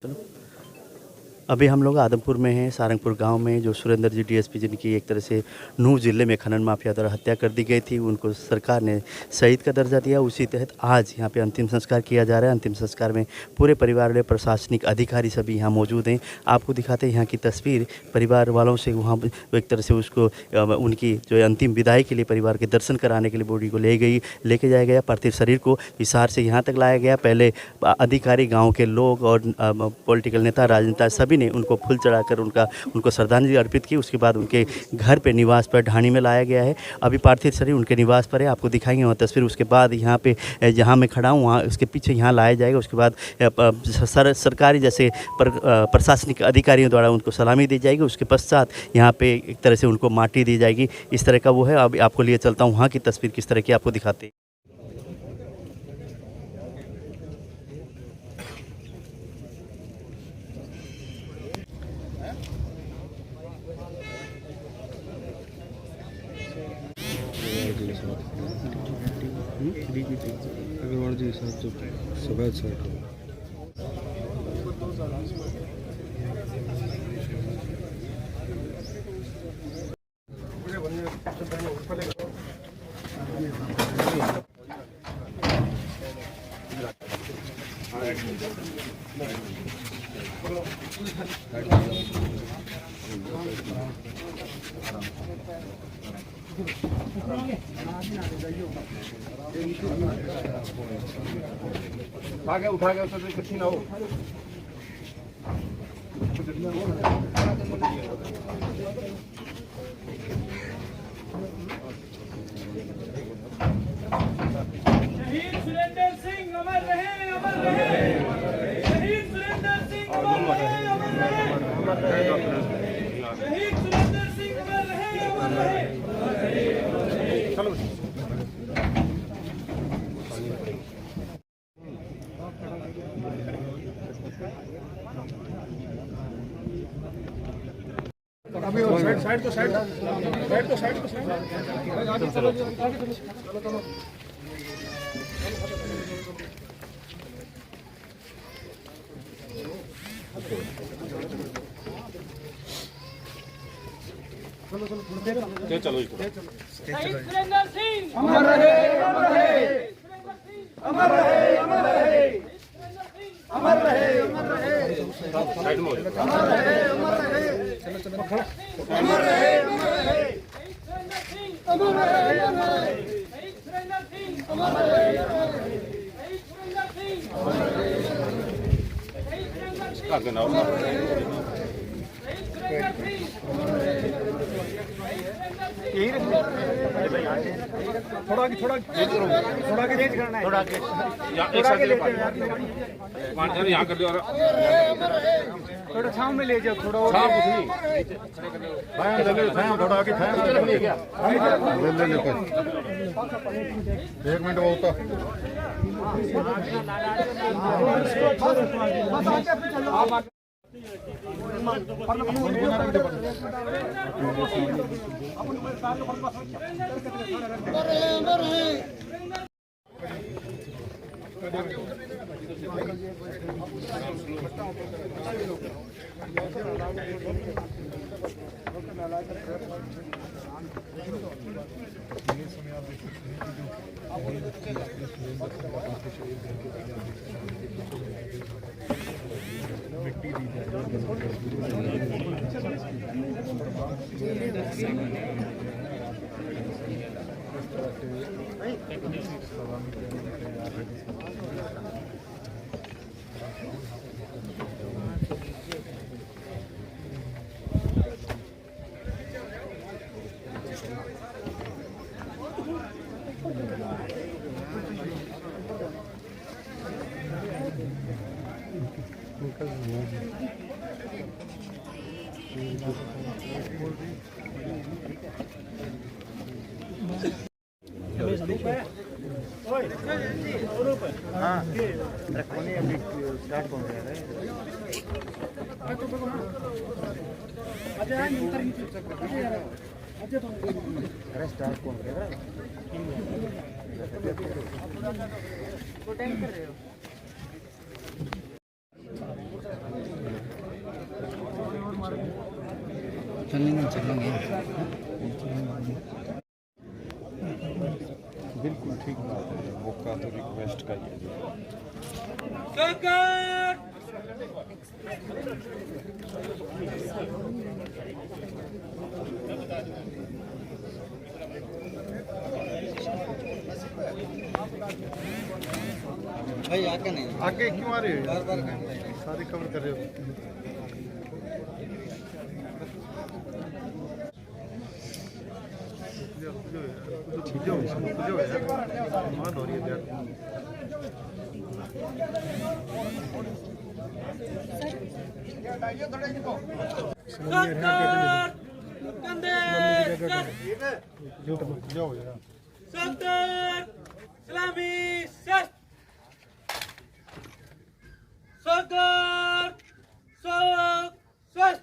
चलो। अभी हम लोग आदमपुर में हैं, सारंगपुर गांव में, जो सुरेंद्र जी डीएसपी जिनकी एक तरह से नूंह जिले में खनन माफिया द्वारा हत्या कर दी गई थी, उनको सरकार ने शहीद का दर्जा दिया। उसी तहत आज यहां पे अंतिम संस्कार किया जा रहा है। अंतिम संस्कार में पूरे परिवार वाले, प्रशासनिक अधिकारी सभी यहाँ मौजूद हैं। आपको दिखाते हैं यहाँ की तस्वीर। परिवार वालों से वहाँ एक तरह से उसको उनकी जो अंतिम विदाई के लिए परिवार के दर्शन कराने के लिए बॉडी को लेके जाया गया। पार्थिव शरीर को हिसार से यहाँ तक लाया गया। पहले अधिकारी, गाँव के लोग और पॉलिटिकल नेता, राजनेता सभी ने उनको फूल चढ़ाकर उनको श्रद्धांजलि अर्पित की। उसके बाद उनके घर पे, निवास पर ढाणी में लाया गया है। अभी पार्थिव शरीर उनके निवास पर है, आपको दिखाएंगे वहाँ तस्वीर। उसके बाद यहाँ पे जहाँ मैं खड़ा हूँ वहाँ उसके पीछे यहाँ लाया जाएगा। उसके बाद सरकारी जैसे प्रशासनिक अधिकारियों द्वारा उनको सलामी दी जाएगी। उसके पश्चात यहाँ पे एक तरह से उनको माटी दी जाएगी। इस तरह का वो है। अब आपको लिए चलता हूँ वहाँ की तस्वीर किस तरह की आपको दिखाते हैं। अग्रवाल जी साहब जो सफेद शर्ट हो। उठा के उससे इकट्ठी ना हो। शहीद सुरेंद्र सिंह अमर रहे, अमर रहे। शहीद सुरेंद्र सिंह अमर रहे, अमर रहे। शहीद सुरेंद्र सिंह अमर रहे, अमर रहे। चलो अभी साइड तो साइड चलो चलो। चलो सुरेंद्र सिंह अमर रहे, अमर रहे। अमर रहे, अमर रहे। अमर रहे, अमर रहे। साइड में अमर रहे, अमर रहे। चलो चलो खड़ा। अमर रहे, अमर रहे। अमर रहे, अमर रहे। सुरेंद्र सिंह अमर रहे, अमर रहे। सुरेंद्र सिंह अमर रहे, अमर रहे। सुरेंद्र सिंह अमर रहे, सुरेंद्र सिंह अमर रहे। यही थोड़ा आगे चेंज करना है। थोड़ा आगे एक साथ यहाँ कर दो। थोड़ा छांव में ले जाओ। थोड़ा छांव कुछ नहीं भाई, थोड़ा आगे ले 1 मिनट बहुत मिट्टी दी हाँ रखोने अभी स्टार्ट कौन कर रहा है। अरे स्टार्ट कौन कर रहा है। कर रहे हो बिल्कुल ठीक बात है, मौका तो रिक्वेस्ट का ही है। सरकार भाई आगे नहीं, आगे क्यों आ रहे हो? बार बार करते हैं। सारे कवर कर रहे हो। सरकार कंधे सरकार सलामी सस्त सरकार सस्त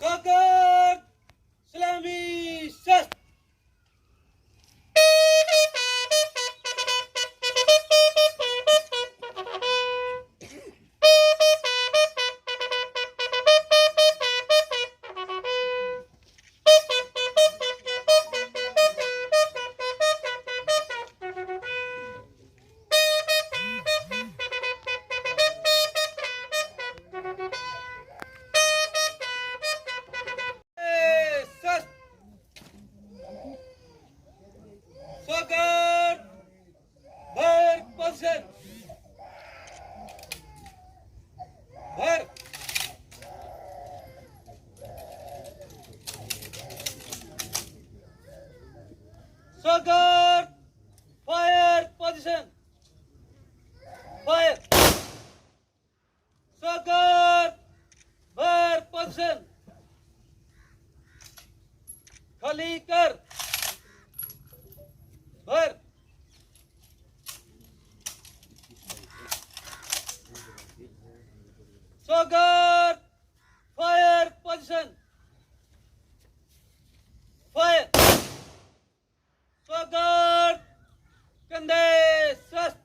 सरकार सलामी सस्त सरकार भर पसंद भर सरकार फायर पोजीशन फायर सरकार भर पोजीशन खाली कर भर सरकार फायर पोजीशन फायर सरकार कंधे सस्त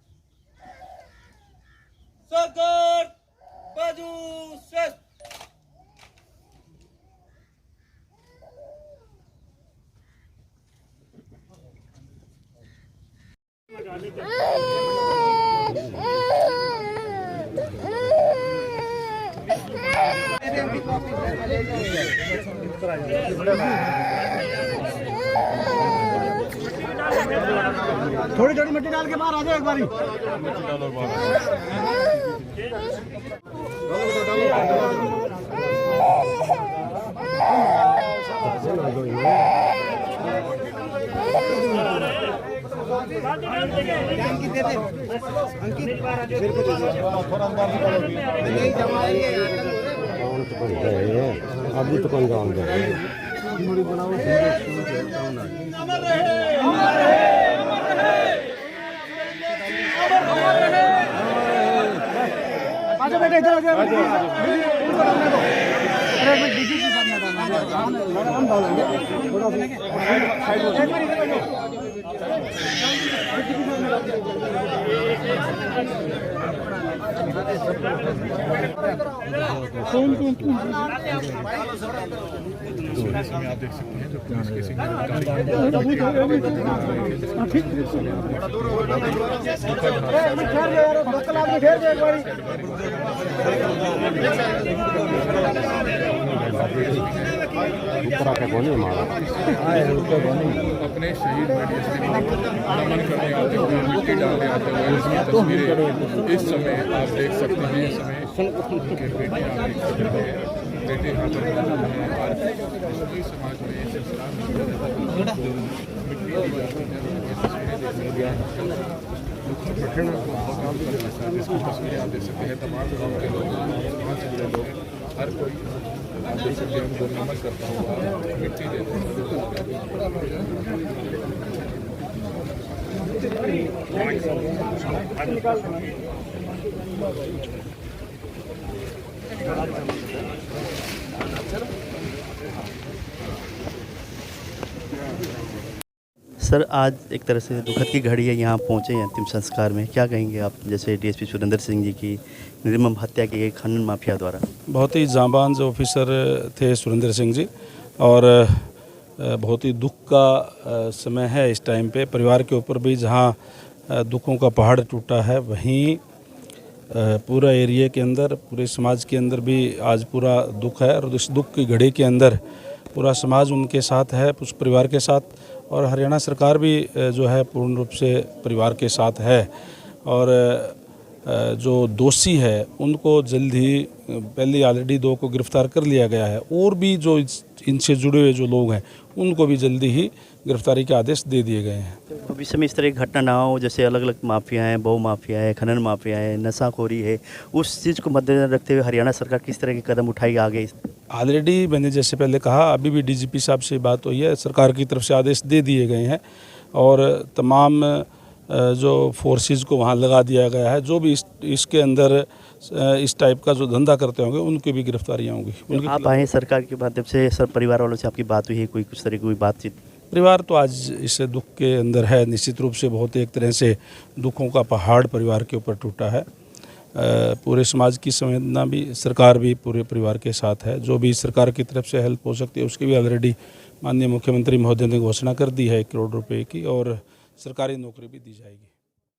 सरकार बाजू सस्त थोड़ी थोड़ी मिट्टी डाल के बाहर आ जाओ एक बारी। अंकित दे दे, अंकित अभी तो कौन जान दे आजा बेटा इधर आ जाओ। अपने शहीद डीएसपी को नमन करने आते हुए मिट्टी डालने आते हुए इसकी तस्वीरें इस समय आप देख सकते हैं। इस समय उनके बेटे आप देख सकते हैं, बेटे यहाँ पर मौजूद हैं और मुस्लिम समाज में ये सिलसिला मिट्टी की जाती है, ये तस्वीरें देखने को इसकी तस्वीरें आप देख सकते हैं। तमाम गाँव के लोग, समाज से जुड़े लोग, हर कोई आप देख सकते हैं उनको नमन करता हुआ मिट्टी देते हैं। सर, आज एक तरह से दुखद की घड़ी है, यहाँ पहुँचे हैं अंतिम संस्कार में, क्या कहेंगे आप? जैसे डीएसपी सुरेंद्र सिंह जी की निर्मम हत्या की गई खनन माफिया द्वारा। बहुत ही जांबाज ऑफिसर थे सुरेंद्र सिंह जी, और बहुत ही दुख का समय है इस टाइम पे। परिवार के ऊपर भी जहाँ दुखों का पहाड़ टूटा है, वहीं पूरा एरिया के अंदर, पूरे समाज के अंदर भी आज पूरा दुख है। और इस दुख की घड़ी के अंदर पूरा समाज उनके साथ है, उस परिवार के साथ, और हरियाणा सरकार भी जो है पूर्ण रूप से परिवार के साथ है। और जो दोषी है उनको जल्द ही, पहले ऑलरेडी 2 को गिरफ्तार कर लिया गया है, और भी जो इनसे जुड़े हुए जो लोग हैं उनको भी जल्दी ही गिरफ्तारी के आदेश दे दिए गए हैं। भविष्य में इस तरह की घटना ना हो, जैसे अलग अलग माफिया हैं, बहु माफिया है, खनन माफिया है, नशाखोरी है, उस चीज़ को मद्देनजर रखते हुए हरियाणा सरकार किस तरह के कदम उठाएगी आगे? ऑलरेडी मैंने जैसे पहले कहा, अभी भी डीजीपी साहब से बात हुई है, सरकार की तरफ से आदेश दे दिए गए हैं, और तमाम जो फोर्सेस को वहाँ लगा दिया गया है। जो भी इसके अंदर इस टाइप का जो धंधा करते होंगे उनकी भी गिरफ्तारियाँ होंगी। आप आए सरकार के माध्यम से, सर परिवार वालों से आपकी बात हुई है, कोई कुछ तरह की कोई बातचीत? परिवार तो आज इस दुख के अंदर है, निश्चित रूप से बहुत एक तरह से दुखों का पहाड़ परिवार के ऊपर टूटा है। पूरे समाज की संवेदना भी, सरकार भी पूरे परिवार के साथ है। जो भी सरकार की तरफ से हेल्प हो सकती है उसकी भी ऑलरेडी माननीय मुख्यमंत्री महोदय ने घोषणा कर दी है 1 करोड़ रुपए की, और सरकारी नौकरी भी दी जाएगी।